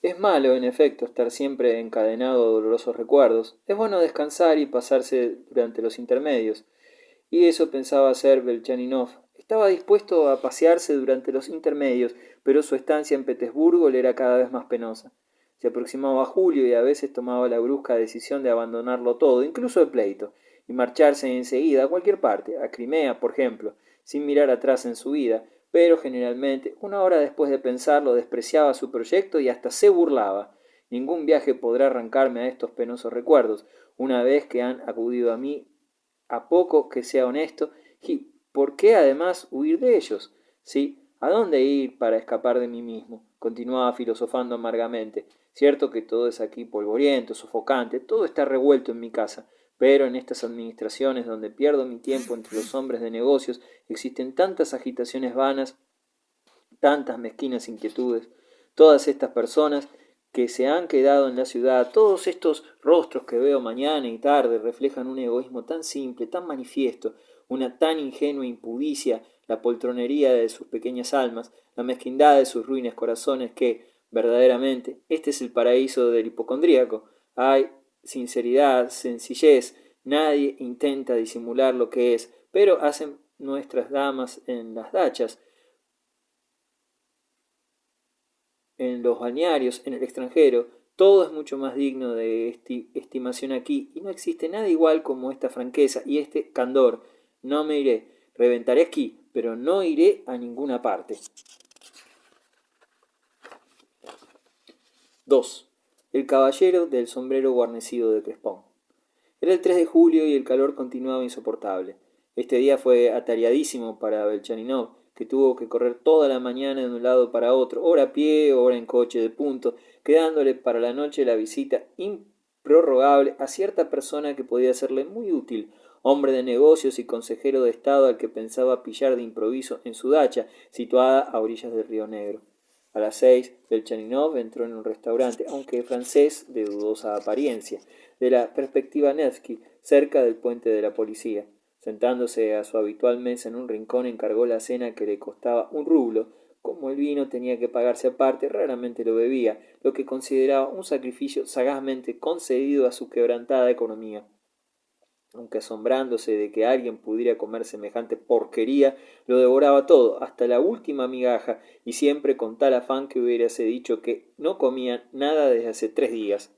Es malo, en efecto, estar siempre encadenado a dolorosos recuerdos. Es bueno descansar y pasarse durante los intermedios. Y eso pensaba hacer Belchaninov. Estaba dispuesto a pasearse durante los intermedios, pero su estancia en Petersburgo le era cada vez más penosa. Se aproximaba julio y a veces tomaba la brusca decisión de abandonarlo todo, incluso el pleito, y marcharse enseguida a cualquier parte, a Crimea, por ejemplo, sin mirar atrás en su vida, pero generalmente, una hora después de pensarlo, despreciaba su proyecto y hasta se burlaba. Ningún viaje podrá arrancarme a estos penosos recuerdos. Una vez que han acudido a mí, a poco que sea honesto, y ¿por qué además huir de ellos? Sí, ¿a dónde ir para escapar de mí mismo? Continuaba filosofando amargamente. Cierto que todo es aquí polvoriento, sofocante, todo está revuelto en mi casa, pero en estas administraciones donde pierdo mi tiempo entre los hombres de negocios existen tantas agitaciones vanas, tantas mezquinas inquietudes, todas estas personas que se han quedado en la ciudad, todos estos rostros que veo mañana y tarde reflejan un egoísmo tan simple, tan manifiesto, una tan ingenua impudicia, la poltronería de sus pequeñas almas, la mezquindad de sus ruines corazones que, verdaderamente, este es el paraíso del hipocondríaco. Hay sinceridad, sencillez, nadie intenta disimular lo que es, pero hacen nuestras damas en las dachas, en los balnearios, en el extranjero, todo es mucho más digno de estimación aquí, y no existe nada igual como esta franqueza y este candor. No me iré, reventaré aquí, pero no iré a ninguna parte. 2. El caballero del sombrero guarnecido de crespón. Era el 3 de julio y el calor continuaba insoportable. Este día fue atareadísimo para Belchaninov, que tuvo que correr toda la mañana de un lado para otro, ora a pie, ora en coche de punto, quedándole para la noche la visita improrrogable a cierta persona que podía serle muy útil, hombre de negocios y consejero de Estado al que pensaba pillar de improviso en su dacha, situada a orillas del río Negro. A las 6, Belchaninov entró en un restaurante, aunque francés de dudosa apariencia, de la perspectiva Nevsky, cerca del puente de la policía. Sentándose a su habitual mesa en un rincón, encargó la cena que le costaba un rublo. Como el vino tenía que pagarse aparte, raramente lo bebía, lo que consideraba un sacrificio sagazmente concedido a su quebrantada economía. Aunque asombrándose de que alguien pudiera comer semejante porquería, lo devoraba todo, hasta la última migaja, y siempre con tal afán que hubiérase dicho que no comía nada desde hace 3 días.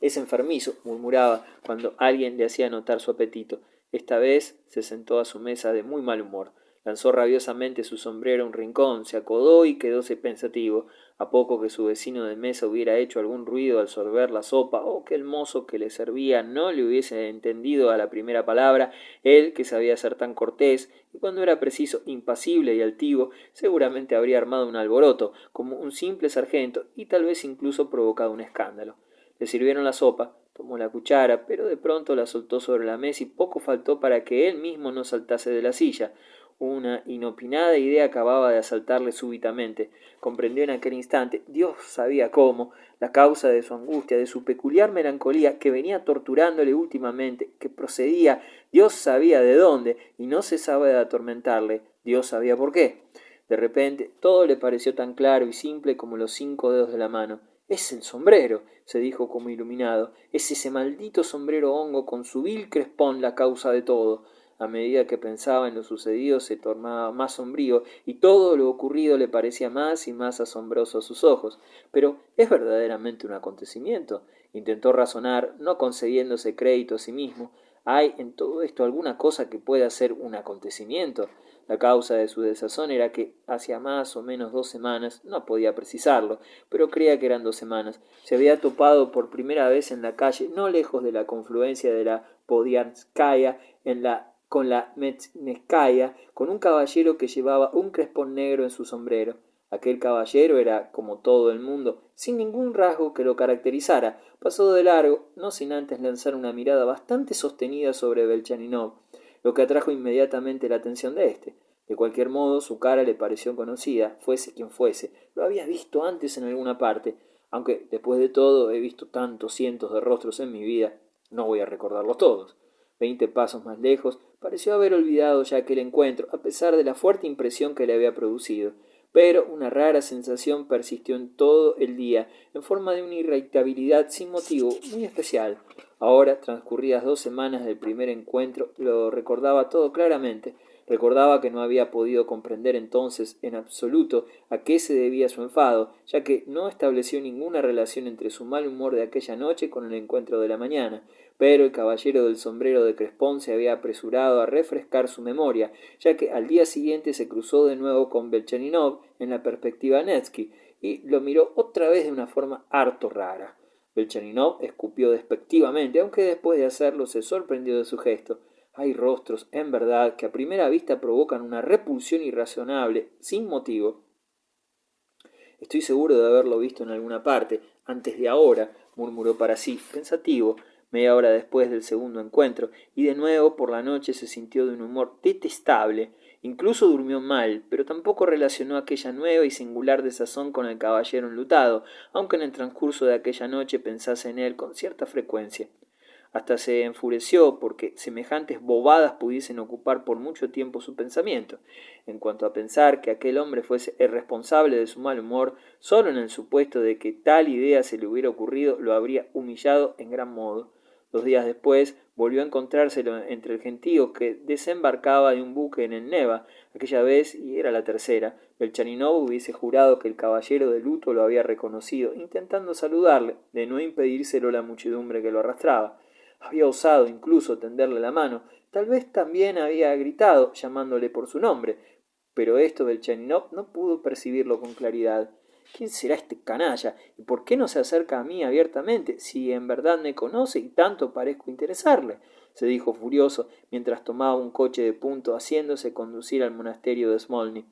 Es enfermizo, murmuraba, cuando alguien le hacía notar su apetito. Esta vez se sentó a su mesa de muy mal humor. Lanzó rabiosamente su sombrero a un rincón, se acodó y quedóse pensativo. A poco que su vecino de mesa hubiera hecho algún ruido al sorber la sopa, o que el mozo que le servía no le hubiese entendido a la primera palabra, él, que sabía ser tan cortés, y cuando era preciso impasible y altivo, seguramente habría armado un alboroto, como un simple sargento, y tal vez incluso provocado un escándalo. Le sirvieron la sopa, tomó la cuchara, pero de pronto la soltó sobre la mesa y poco faltó para que él mismo no saltase de la silla. Una inopinada idea acababa de asaltarle súbitamente. Comprendió en aquel instante, Dios sabía cómo, la causa de su angustia, de su peculiar melancolía que venía torturándole últimamente, que procedía, Dios sabía de dónde, y no cesaba de atormentarle, Dios sabía por qué. De repente todo le pareció tan claro y simple como los 5 dedos de la mano. Es el sombrero, se dijo como iluminado. Es ese maldito sombrero hongo con su vil crespón la causa de todo. A medida que pensaba en lo sucedido se tornaba más sombrío y todo lo ocurrido le parecía más y más asombroso a sus ojos. Pero ¿es verdaderamente un acontecimiento? Intentó razonar, no concediéndose crédito a sí mismo. ¿Hay en todo esto alguna cosa que pueda ser un acontecimiento? La causa de su desazón era que hacía más o menos 2 semanas, no podía precisarlo, pero creía que eran 2 semanas, se había topado por primera vez en la calle, no lejos de la confluencia de la Podianskaya con la Metzneskaya, con un caballero que llevaba un crespón negro en su sombrero. Aquel caballero era, como todo el mundo, sin ningún rasgo que lo caracterizara. Pasó de largo, no sin antes lanzar una mirada bastante sostenida sobre Belchaninov, lo que atrajo inmediatamente la atención de éste. De cualquier modo, su cara le pareció conocida, fuese quien fuese. Lo había visto antes en alguna parte, aunque después de todo he visto tantos cientos de rostros en mi vida, no voy a recordarlos todos. 20 pasos más lejos, pareció haber olvidado ya aquel encuentro, a pesar de la fuerte impresión que le había producido. pero una rara sensación persistió en todo el día, en forma de una irritabilidad sin motivo muy especial. Ahora, transcurridas 2 semanas del primer encuentro, lo recordaba todo claramente. Recordaba que no había podido comprender entonces en absoluto a qué se debía su enfado, ya que no estableció ninguna relación entre su mal humor de aquella noche con el encuentro de la mañana. Pero el caballero del sombrero de crespón se había apresurado a refrescar su memoria, ya que al día siguiente se cruzó de nuevo con Belchaninov en la perspectiva Nevsky, y lo miró otra vez de una forma harto rara. Belchaninov escupió despectivamente, aunque después de hacerlo se sorprendió de su gesto. Hay rostros, en verdad, que a primera vista provocan una repulsión irrazonable, sin motivo. Estoy seguro de haberlo visto en alguna parte, antes de ahora, murmuró para sí, pensativo, media hora después del segundo encuentro, y de nuevo por la noche se sintió de un humor detestable. Incluso durmió mal, pero tampoco relacionó aquella nueva y singular desazón con el caballero enlutado, aunque en el transcurso de aquella noche pensase en él con cierta frecuencia. Hasta se enfureció porque semejantes bobadas pudiesen ocupar por mucho tiempo su pensamiento. En cuanto a pensar que aquel hombre fuese el responsable de su mal humor, sólo en el supuesto de que tal idea se le hubiera ocurrido lo habría humillado en gran modo. 2 días después volvió a encontrárselo entre el gentío que desembarcaba de un buque en el Neva, aquella vez, y era la tercera. Belchaninov hubiese jurado que el caballero de luto lo había reconocido, intentando saludarle, de no impedírselo la muchedumbre que lo arrastraba. Había osado incluso tenderle la mano, tal vez también había gritado, llamándole por su nombre, pero esto Belchaninov no pudo percibirlo con claridad. ¿Quién será este canalla? ¿Y por qué no se acerca a mí abiertamente, si en verdad me conoce y tanto parezco interesarle? Se dijo furioso, mientras tomaba un coche de punto, haciéndose conducir al monasterio de Smolny.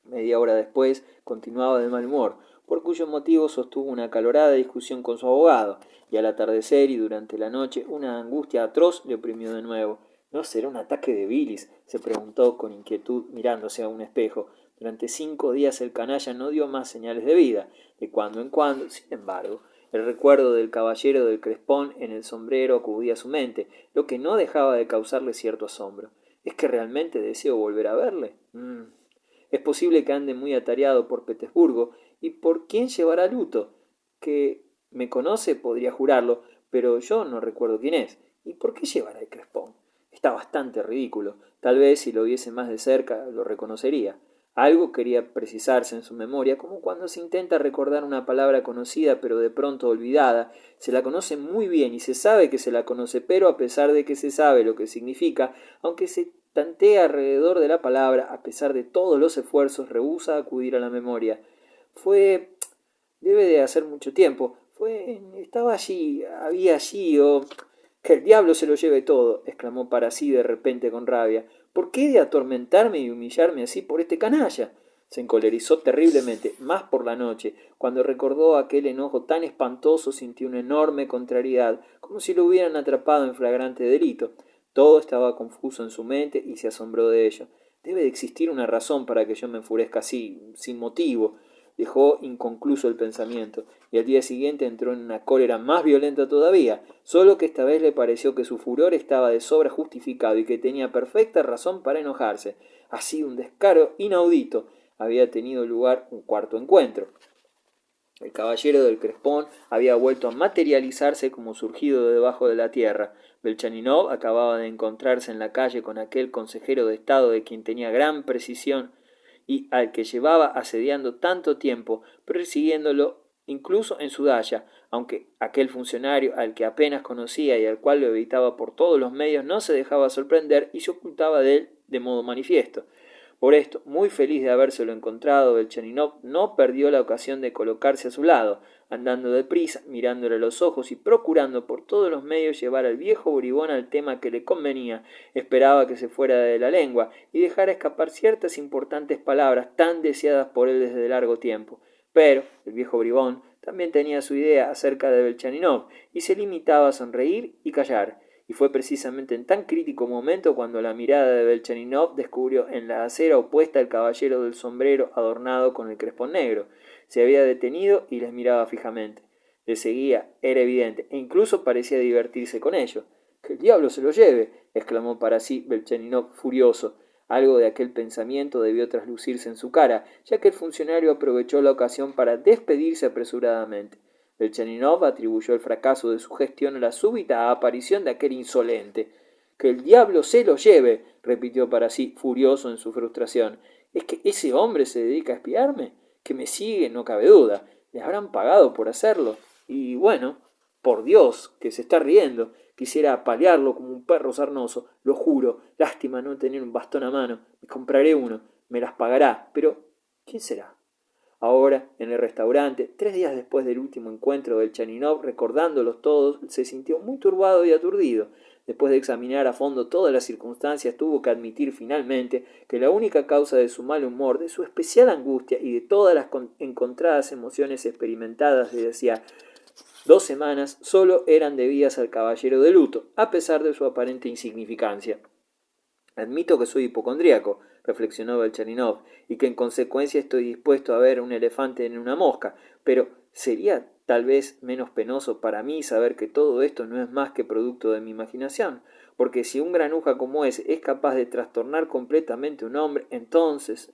Media hora después continuaba de mal humor, por cuyo motivo sostuvo una acalorada discusión con su abogado, y al atardecer y durante la noche una angustia atroz le oprimió de nuevo. ¿No será un ataque de bilis?, se preguntó con inquietud mirándose a un espejo. Durante 5 días el canalla no dio más señales de vida. De cuando en cuando, sin embargo, el recuerdo del caballero del crespón en el sombrero acudía a su mente, lo que no dejaba de causarle cierto asombro. ¿Es que realmente deseo volver a verle? Es posible que ande muy atareado por Petersburgo. ¿Y por quién llevará luto? Que me conoce podría jurarlo, pero yo no recuerdo quién es. ¿Y por qué llevará el crespón? Está bastante ridículo. Tal vez si lo viese más de cerca lo reconocería. Algo quería precisarse en su memoria, como cuando se intenta recordar una palabra conocida pero de pronto olvidada. Se la conoce muy bien y se sabe que se la conoce, pero a pesar de que se sabe lo que significa, aunque se tantea alrededor de la palabra, a pesar de todos los esfuerzos, rehúsa acudir a la memoria. Debe de hacer mucho tiempo. Estaba allí, había allí, o... Que el diablo se lo lleve todo, exclamó para sí de repente con rabia. ¿Por qué he de atormentarme y humillarme así por este canalla? Se encolerizó terriblemente, más por la noche. Cuando recordó aquel enojo tan espantoso sintió una enorme contrariedad, como si lo hubieran atrapado en flagrante delito. Todo estaba confuso en su mente y se asombró de ello. Debe de existir una razón para que yo me enfurezca así, sin motivo. Dejó inconcluso el pensamiento, y al día siguiente entró en una cólera más violenta todavía, solo que esta vez le pareció que su furor estaba de sobra justificado y que tenía perfecta razón para enojarse. Ha sido un descaro inaudito. Había tenido lugar un cuarto encuentro. El caballero del crespón había vuelto a materializarse como surgido de debajo de la tierra. Belchaninov acababa de encontrarse en la calle con aquel consejero de estado de quien tenía gran precisión y al que llevaba asediando tanto tiempo, persiguiéndolo incluso en su daya, aunque aquel funcionario al que apenas conocía y al cual lo evitaba por todos los medios no se dejaba sorprender y se ocultaba de él de modo manifiesto. Por esto, muy feliz de habérselo encontrado, Belchaninov no perdió la ocasión de colocarse a su lado, andando deprisa, mirándole a los ojos y procurando por todos los medios llevar al viejo bribón al tema que le convenía. Esperaba que se fuera de la lengua y dejara escapar ciertas importantes palabras tan deseadas por él desde largo tiempo. Pero el viejo bribón también tenía su idea acerca de Belchaninov y se limitaba a sonreír y callar. Y fue precisamente en tan crítico momento cuando la mirada de Belchaninov descubrió en la acera opuesta el caballero del sombrero adornado con el crespón negro. Se había detenido y les miraba fijamente. Le seguía, era evidente, e incluso parecía divertirse con ello. —¡Que el diablo se lo lleve! —exclamó para sí Belchaninov furioso. Algo de aquel pensamiento debió traslucirse en su cara, ya que el funcionario aprovechó la ocasión para despedirse apresuradamente. Belchaninov atribuyó el fracaso de su gestión a la súbita aparición de aquel insolente. «Que el diablo se lo lleve», repitió para sí, furioso en su frustración. «¿Es que ese hombre se dedica a espiarme? Que me sigue, no cabe duda. Le habrán pagado por hacerlo. Y bueno, por Dios, que se está riendo. Quisiera apalearlo como un perro sarnoso, lo juro. Lástima no tener un bastón a mano. Me compraré uno. Me las pagará. Pero, ¿quién será?» Ahora, en el restaurante, 3 días después del último encuentro del Chaninov, recordándolos todos, se sintió muy turbado y aturdido. Después de examinar a fondo todas las circunstancias, tuvo que admitir finalmente que la única causa de su mal humor, de su especial angustia y de todas las encontradas emociones experimentadas desde hacía 2 semanas, solo eran debidas al caballero de luto, a pesar de su aparente insignificancia. «Admito que soy hipocondríaco», reflexionó Belchaninov, «y que en consecuencia estoy dispuesto a ver un elefante en una mosca, pero ¿sería tal vez menos penoso para mí saber que todo esto no es más que producto de mi imaginación? Porque si un granuja como ese es capaz de trastornar completamente a un hombre, entonces...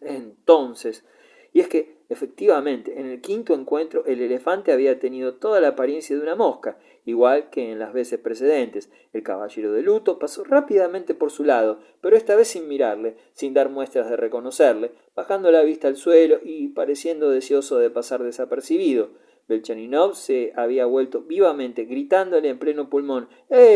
Y es que, efectivamente, en el quinto encuentro el elefante había tenido toda la apariencia de una mosca, igual que en las veces precedentes. El caballero de luto pasó rápidamente por su lado, pero esta vez sin mirarle, sin dar muestras de reconocerle, bajando la vista al suelo y pareciendo deseoso de pasar desapercibido. Belchaninov se había vuelto vivamente, gritándole en pleno pulmón: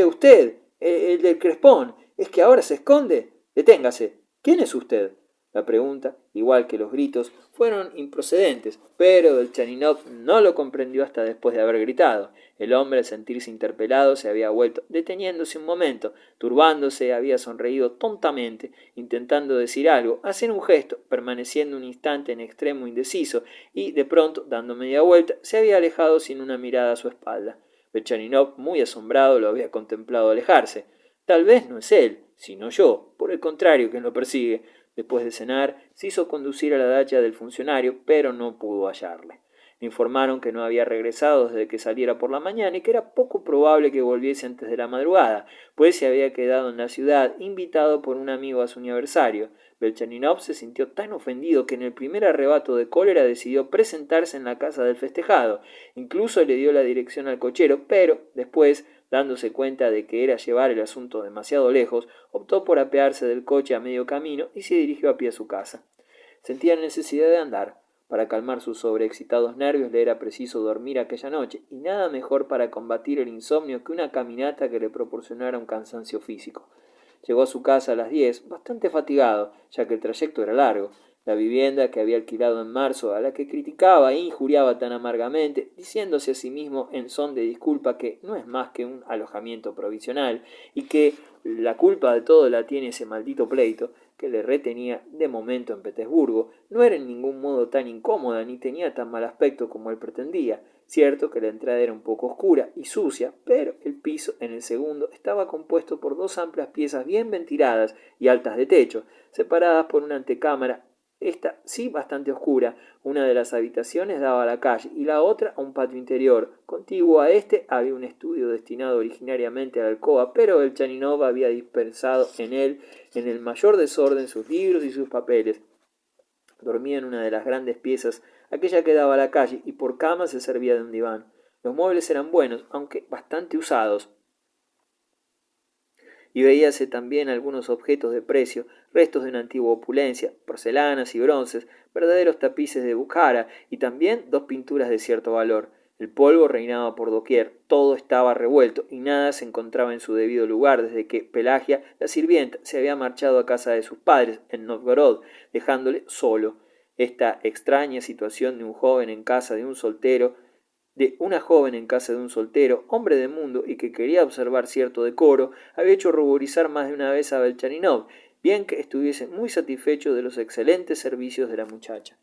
usted! El del crespón. ¿Es que ahora se esconde? Deténgase. ¿Quién es usted? La pregunta, igual que los gritos, fueron improcedentes, pero Belchaninov no lo comprendió hasta después de haber gritado. El hombre, al sentirse interpelado, se había vuelto, deteniéndose un momento, turbándose, había sonreído tontamente, intentando decir algo, hacer un gesto, permaneciendo un instante en extremo indeciso, y, de pronto, dando media vuelta, se había alejado sin una mirada a su espalda. Belchaninov, muy asombrado, lo había contemplado alejarse. «Tal vez no es él, sino yo, por el contrario, quien lo persigue». Después de cenar, se hizo conducir a la dacha del funcionario, pero no pudo hallarle. Le informaron que no había regresado desde que saliera por la mañana y que era poco probable que volviese antes de la madrugada, pues se había quedado en la ciudad invitado por un amigo a su aniversario. Belchaninov se sintió tan ofendido que en el primer arrebato de cólera decidió presentarse en la casa del festejado. Incluso le dio la dirección al cochero, pero después, dándose cuenta de que era llevar el asunto demasiado lejos, optó por apearse del coche a medio camino y se dirigió a pie a su casa. Sentía necesidad de andar. Para calmar sus sobreexcitados nervios le era preciso dormir aquella noche, y nada mejor para combatir el insomnio que una caminata que le proporcionara un cansancio físico. Llegó a su casa a las 10, bastante fatigado, ya que el trayecto era largo. La vivienda que había alquilado en marzo, a la que criticaba e injuriaba tan amargamente, diciéndose a sí mismo en son de disculpa que no es más que un alojamiento provisional y que la culpa de todo la tiene ese maldito pleito que le retenía de momento en Petersburgo, no era en ningún modo tan incómoda ni tenía tan mal aspecto como él pretendía. Cierto que la entrada era un poco oscura y sucia, pero el piso en el segundo estaba compuesto por 2 amplias piezas bien ventiladas y altas de techo, separadas por una antecámara, esta sí bastante oscura. Una de las habitaciones daba a la calle y la otra a un patio interior. Contiguo a este había un estudio destinado originariamente a la alcoba, pero el Chaninov había dispersado en él en el mayor desorden sus libros y sus papeles. Dormía en una de las grandes piezas, aquella que daba a la calle, y por cama se servía de un diván. Los muebles eran buenos, aunque bastante usados, y veíase también algunos objetos de precio, restos de una antigua opulencia, porcelanas y bronces, verdaderos tapices de Bukhara, y también 2 pinturas de cierto valor. El polvo reinaba por doquier, todo estaba revuelto y nada se encontraba en su debido lugar desde que Pelagia, la sirvienta, se había marchado a casa de sus padres en Novgorod, dejándole solo. Esta extraña situación de un joven en casa de un soltero, de una joven en casa de un soltero, hombre de mundo y que quería observar cierto decoro, había hecho ruborizar más de una vez a Belchaninov, bien que estuviese muy satisfecho de los excelentes servicios de la muchacha.